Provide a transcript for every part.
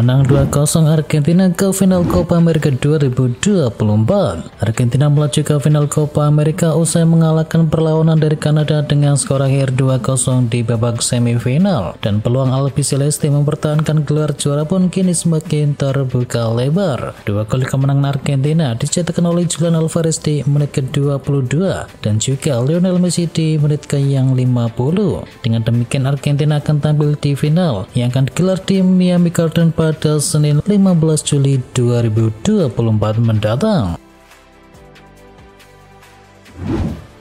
menang 2-0 Argentina ke final Copa America 2024. Argentina melaju ke final Copa America usai mengalahkan perlawanan dari Kanada dengan skor akhir 2-0 di babak semifinal, dan peluang Albiceleste mempertahankan gelar juara pun kini semakin terbuka lebar. Dua gol kemenangan Argentina dicetakkan oleh Julian Alvarez di menit ke-22 dan juga Lionel Messi di menit ke-50. Dengan demikian Argentina akan tampil di final yang akan digelar di Miami Gardens pada Senin 15 Juli 2024 mendatang.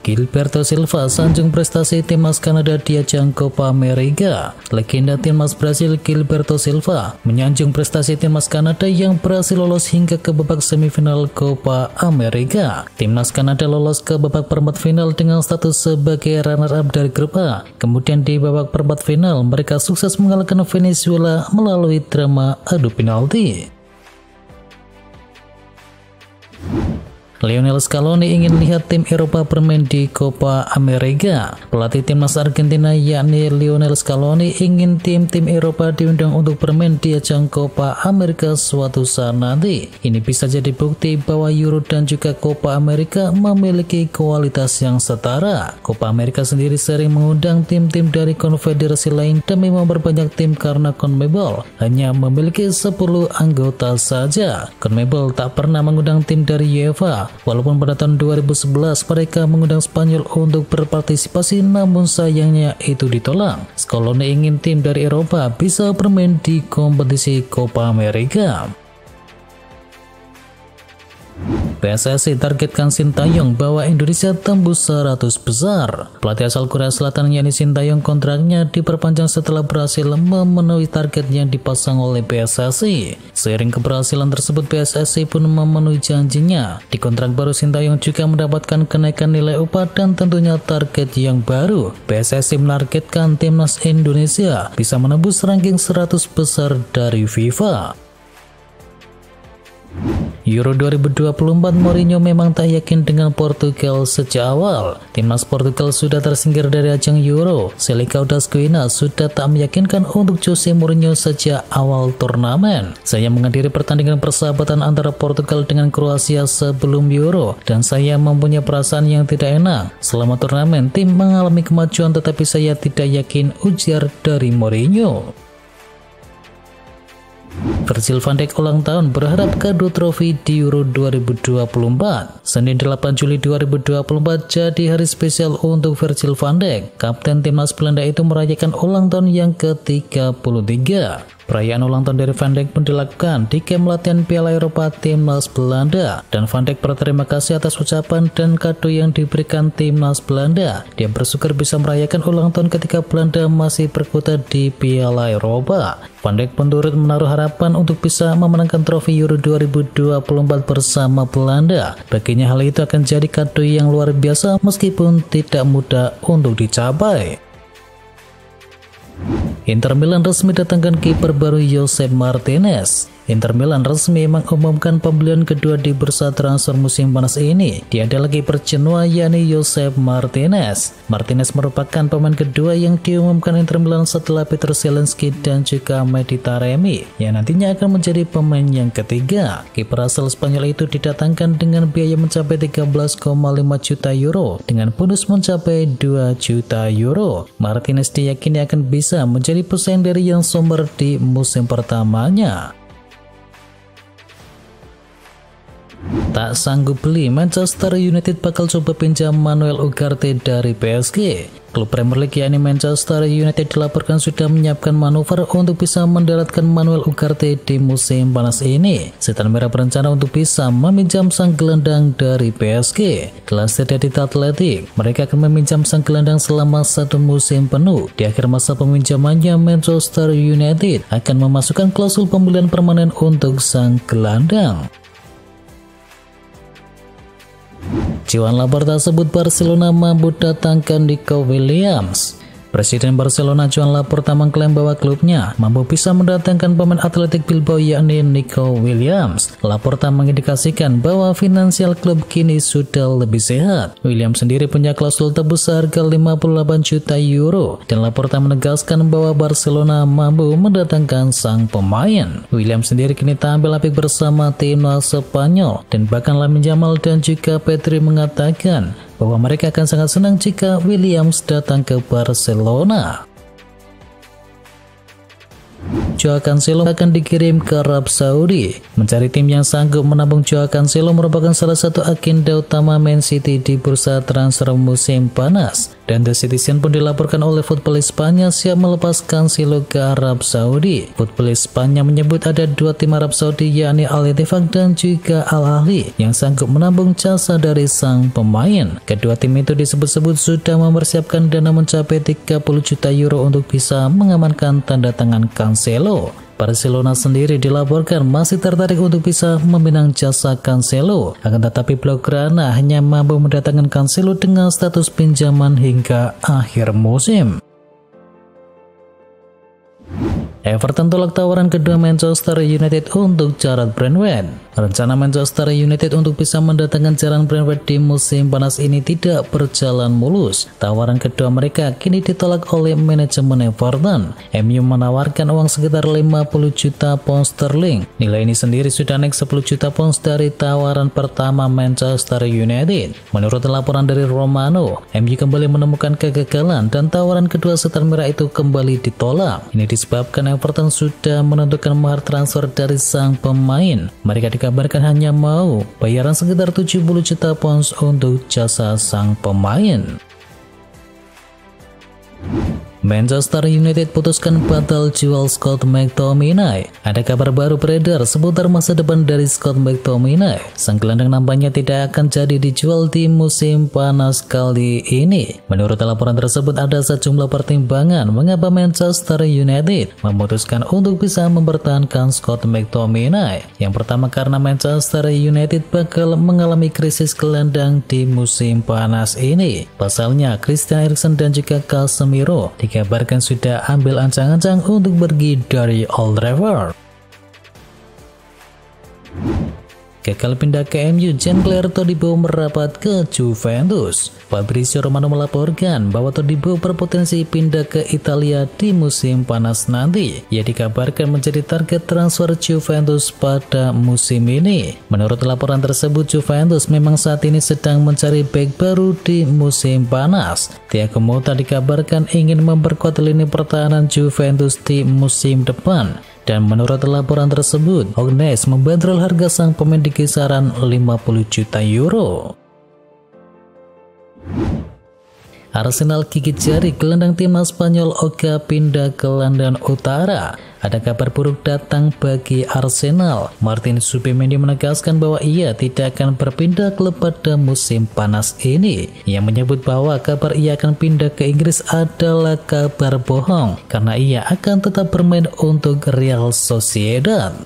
Gilberto Silva sanjung prestasi timnas Kanada di ajang Copa America. Legenda timnas Brasil Gilberto Silva menyanjung prestasi timnas Kanada yang berhasil lolos hingga ke babak semifinal Copa America. Timnas Kanada lolos ke babak perempat final dengan status sebagai runner-up dari grup A. Kemudian di babak perempat final mereka sukses mengalahkan Venezuela melalui drama adu penalti. Lionel Scaloni ingin lihat tim Eropa bermain di Copa America. Pelatih timnas Argentina yakni Lionel Scaloni ingin tim-tim Eropa diundang untuk bermain di ajang Copa America suatu saat nanti. Ini bisa jadi bukti bahwa Euro dan juga Copa America memiliki kualitas yang setara. Copa America sendiri sering mengundang tim-tim dari konfederasi lain demi memperbanyak tim karena CONMEBOL hanya memiliki 10 anggota saja. CONMEBOL tak pernah mengundang tim dari UEFA. Walaupun pada tahun 2011 mereka mengundang Spanyol untuk berpartisipasi, namun sayangnya itu ditolak. Scaloni ingin tim dari Eropa bisa bermain di kompetisi Copa America. PSSI targetkan Sintayong bahwa Indonesia tembus 100 besar. Pelatih asal Korea Selatan yakni Sintayong kontraknya diperpanjang setelah berhasil memenuhi target yang dipasang oleh PSSI. Seiring keberhasilan tersebut, PSSI pun memenuhi janjinya. Di kontrak baru Sintayong juga mendapatkan kenaikan nilai upah dan tentunya target yang baru. PSSI menargetkan timnas Indonesia bisa menembus ranking 100 besar dari FIFA. Euro 2024 Mourinho memang tak yakin dengan Portugal sejak awal. Timnas Portugal sudah tersingkir dari ajang Euro. Selicao das Guiana sudah tak meyakinkan untuk Jose Mourinho sejak awal turnamen. Saya menghadiri pertandingan persahabatan antara Portugal dengan Kroasia sebelum Euro dan saya mempunyai perasaan yang tidak enak. Selama turnamen tim mengalami kemajuan tetapi saya tidak yakin, ujar dari Mourinho. Virgil van Dijk ulang tahun berharap kado trofi di Euro 2024. Senin 8 Juli 2024 jadi hari spesial untuk Virgil van Dijk. Kapten timnas Belanda itu merayakan ulang tahun yang ke-33. Perayaan ulang tahun dari Van Dijk pun dilakukan di kamp latihan Piala Eropa timnas Belanda, dan Van Dijk berterima kasih atas ucapan dan kado yang diberikan timnas Belanda. Dia bersyukur bisa merayakan ulang tahun ketika Belanda masih berkutat di Piala Eropa. Van Dijk pun turut menaruh harapan untuk bisa memenangkan trofi Euro 2024 bersama Belanda. Baginya hal itu akan jadi kado yang luar biasa meskipun tidak mudah untuk dicapai. Inter Milan resmi datangkan kiper baru Josep Martinez. Inter Milan resmi mengumumkan pembelian kedua di bursa transfer musim panas ini. Dia adalah kiper Genoa yakni Josep Martinez. Martinez merupakan pemain kedua yang diumumkan Inter Milan setelah Peter Zielinski dan juga Mehdi Taremi yang nantinya akan menjadi pemain yang ketiga. Kiper asal Spanyol itu didatangkan dengan biaya mencapai 13,5 juta euro dengan bonus mencapai 2 juta euro. Martinez diyakini akan bisa menjadi pesaing dari Yann Sommer di musim pertamanya. Tak sanggup beli, Manchester United bakal coba pinjam Manuel Ugarte dari PSG. Klub Premier League yakni Manchester United dilaporkan sudah menyiapkan manuver untuk bisa mendaratkan Manuel Ugarte di musim panas ini. Setan Merah berencana untuk bisa meminjam sang gelandang dari PSG. Dilansir dari The Athletic, mereka akan meminjam sang gelandang selama 1 musim penuh. Di akhir masa peminjamannya, Manchester United akan memasukkan klausul pembelian permanen untuk sang gelandang. Juan Laporta sebut Barcelona mampu datangkan Nico Williams. Presiden Barcelona Joan Laporta mengklaim bahwa klubnya mampu bisa mendatangkan pemain Athletic Bilbao yakni Nico Williams. Laporta mengindikasikan bahwa finansial klub kini sudah lebih sehat. Williams sendiri punya klausul tebus seharga 58 juta euro dan Laporta menegaskan bahwa Barcelona mampu mendatangkan sang pemain. Williams sendiri kini tampil apik bersama timnas Spanyol dan bahkan Lamine Yamal dan juga Pedri mengatakan bahwa mereka akan sangat senang jika Williams datang ke Barcelona. Joao Cancelo akan dikirim ke Arab Saudi. Mencari tim yang sanggup menampung Joao Cancelo merupakan salah satu agenda utama Man City di bursa transfer musim panas. Dan The Citizen pun dilaporkan oleh Football Spanya siap melepas Cancelo ke Arab Saudi. Football Spanya menyebut ada dua tim Arab Saudi yakni Al Ettifaq dan juga Al Ahly yang sanggup menampung jasa dari sang pemain. Kedua tim itu disebut-sebut sudah mempersiapkan dana mencapai 30 juta euro untuk bisa mengamankan tanda tangan Cancelo. Barcelona sendiri dilaporkan masih tertarik untuk bisa meminang jasa Cancelo, akan tetapi Blaugrana hanya mampu mendatangkan Cancelo dengan status pinjaman hingga akhir musim. Everton tolak tawaran kedua Manchester United untuk Jarrad Brandweight. Rencana Manchester United untuk bisa mendatangkan Jarrad Brandweight di musim panas ini tidak berjalan mulus. Tawaran kedua mereka kini ditolak oleh manajemen Everton. MU menawarkan uang sekitar 50 juta pound sterling. Nilai ini sendiri sudah naik 10 juta pound dari tawaran pertama Manchester United. Menurut laporan dari Romano, MU kembali menemukan kegagalan dan tawaran kedua setan merah itu kembali ditolak. Ini disebabkan Everton sudah menentukan mahar transfer dari sang pemain. Mereka dikabarkan hanya mau bayaran sekitar 70 juta pounds untuk jasa sang pemain. Manchester United putuskan batal jual Scott McTominay. Ada kabar baru beredar seputar masa depan dari Scott McTominay. Sang gelandang nampaknya tidak akan jadi dijual di musim panas kali ini. Menurut laporan tersebut ada sejumlah pertimbangan mengapa Manchester United memutuskan untuk bisa mempertahankan Scott McTominay. Yang pertama karena Manchester United bakal mengalami krisis gelandang di musim panas ini. Pasalnya Christian Eriksen dan juga Casemiro dikabarkan sudah ambil ancang-ancang untuk pergi dari Old Trafford. Gagal pindah ke MU, Jean-Claire Todibo merapat ke Juventus. Fabrizio Romano melaporkan bahwa Todibo berpotensi pindah ke Italia di musim panas nanti. Ia dikabarkan menjadi target transfer Juventus pada musim ini. Menurut laporan tersebut, Juventus memang saat ini sedang mencari bek baru di musim panas. Thiago Motta dikabarkan ingin memperkuat lini pertahanan Juventus di musim depan. Dan menurut laporan tersebut, Ognes membandrol harga sang pemain di kisaran 50 juta euro. Arsenal gigit jari, gelandang timnas Spanyol Oka pindah ke London Utara. Ada kabar buruk datang bagi Arsenal. Martin Zubimendi menegaskan bahwa ia tidak akan berpindah klub pada musim panas ini. Ia menyebut bahwa kabar ia akan pindah ke Inggris adalah kabar bohong karena ia akan tetap bermain untuk Real Sociedad.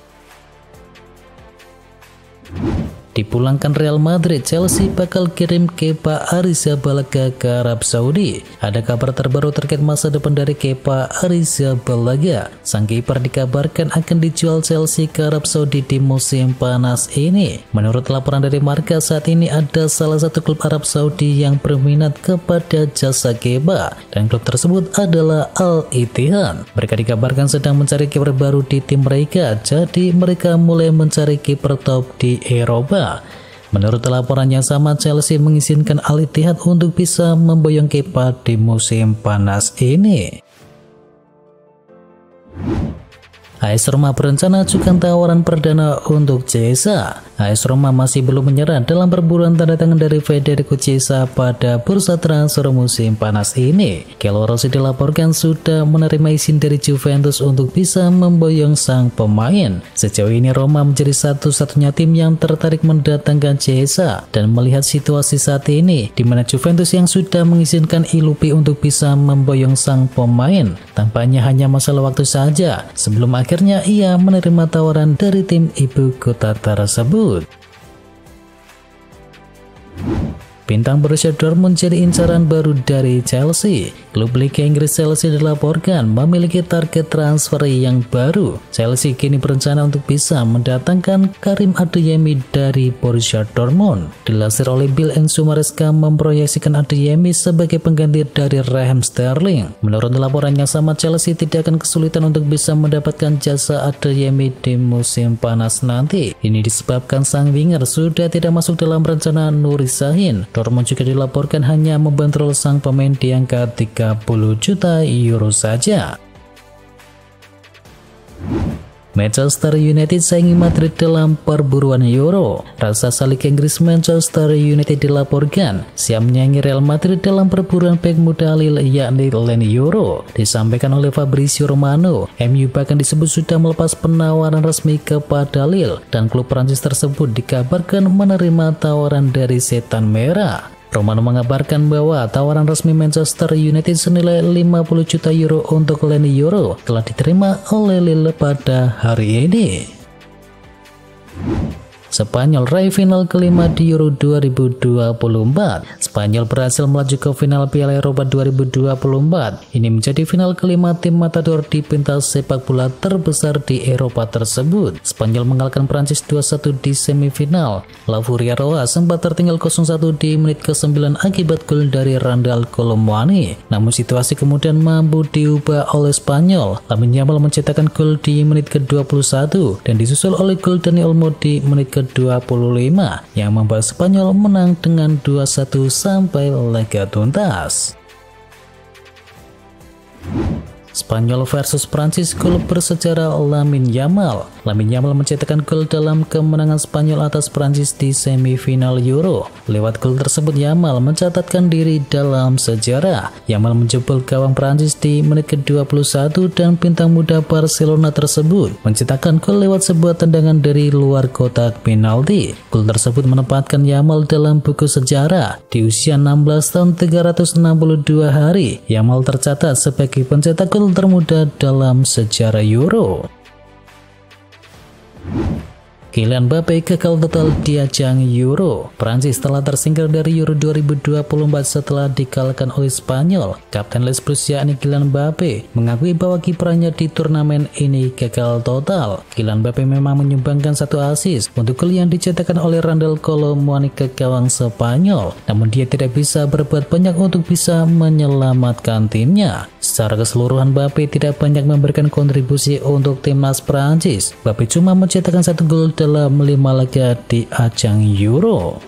Dipulangkan Real Madrid, Chelsea bakal kirim Kepa Arrizabalaga ke Arab Saudi. Ada kabar terbaru terkait masa depan dari Kepa Arrizabalaga. Sang kiper dikabarkan akan dijual Chelsea ke Arab Saudi di musim panas ini. Menurut laporan dari Marca, saat ini ada salah satu klub Arab Saudi yang berminat kepada jasa Kepa, dan klub tersebut adalah Al Ittihad. Mereka dikabarkan sedang mencari kiper baru di tim mereka, jadi mereka mulai mencari kiper top di Eropa. Menurut laporan yang sama, Chelsea mengizinkan Al Ittihad untuk bisa memboyong Kepa di musim panas ini. AS Roma berencana ajukan tawaran perdana untuk Chiesa. AS Roma masih belum menyerah dalam perburuan tanda tangan dari Federico Chiesa pada bursa transfer musim panas ini. Chievo Rossi dilaporkan sudah menerima izin dari Juventus untuk bisa memboyong sang pemain. Sejauh ini Roma menjadi satu-satunya tim yang tertarik mendatangkan Chiesa, dan melihat situasi saat ini di mana Juventus yang sudah mengizinkan Ilupi untuk bisa memboyong sang pemain, tampaknya hanya masalah waktu saja sebelum akhirnya ia menerima tawaran dari tim ibu kota tersebut. Bintang Borussia Dortmund jadi incaran baru dari Chelsea. Klub Liga Inggris Chelsea dilaporkan memiliki target transfer yang baru. Chelsea kini berencana untuk bisa mendatangkan Karim Adeyemi dari Borussia Dortmund. Dilansir oleh Bill and Sumareska memproyeksikan Adeyemi sebagai pengganti dari Raheem Sterling. Menurut laporannya sama, Chelsea tidak akan kesulitan untuk bisa mendapatkan jasa Adeyemi di musim panas nanti. Ini disebabkan sang winger sudah tidak masuk dalam rencana Nuri Sahin. Dortmund juga dilaporkan hanya membandrol sang pemain di angka 30 juta euro saja. Manchester United saingi Madrid dalam perburuan Euro. Raksasa Liga Inggris Manchester United dilaporkan siap menyaingi Real Madrid dalam perburuan bek muda Lille yakni Leny Yoro. Disampaikan oleh Fabrizio Romano, MU bahkan disebut sudah melepas penawaran resmi kepada Lille dan klub Prancis tersebut dikabarkan menerima tawaran dari Setan Merah. Romano mengabarkan bahwa tawaran resmi Manchester United senilai 50 juta euro untuk Leny Yoro telah diterima oleh Lille pada hari ini. Spanyol raih final kelima di Euro 2024. Spanyol berhasil melaju ke final Piala Eropa 2024. Ini menjadi final kelima tim Matador di pentas sepak bola terbesar di Eropa tersebut. Spanyol mengalahkan Prancis 2-1 di semifinal. La Furia Roja sempat tertinggal 0-1 di menit ke-9 akibat gol dari Randal Colomwani. Namun situasi kemudian mampu diubah oleh Spanyol. Lamine Yamal mencetakkan gol di menit ke-21 dan disusul oleh gol Dani Olmo di menit ke-25 yang membuat Spanyol menang dengan 2-1 sampai laga tuntas. Spanyol versus Prancis, gol bersejarah Lamine Yamal. Lamine Yamal mencetakkan gol dalam kemenangan Spanyol atas Prancis di semifinal Euro. Lewat gol tersebut, Yamal mencatatkan diri dalam sejarah. Yamal menjebol gawang Prancis di menit ke-21 dan bintang muda Barcelona tersebut mencetakkan gol lewat sebuah tendangan dari luar kotak penalti. Gol tersebut menempatkan Yamal dalam buku sejarah. Di usia 16 tahun 362 hari, Yamal tercatat sebagai pencetak gol termuda dalam sejarah Euro. Kylian Mbappe gagal total di ajang Euro. Prancis telah tersingkir dari Euro 2024 setelah dikalahkan oleh Spanyol. Kapten Les Blues yakni Kylian Mbappe mengakui bahwa kiprahnya di turnamen ini gagal total. Kylian Mbappe memang menyumbangkan satu assist untuk gol yang dicetakkan oleh Randal Colomwani ke gawang Spanyol. Namun dia tidak bisa berbuat banyak untuk bisa menyelamatkan timnya. Secara keseluruhan Mbappe tidak banyak memberikan kontribusi untuk timnas Prancis. Mbappe cuma mencetakkan satu gol dalam 5 laga di ajang Euro.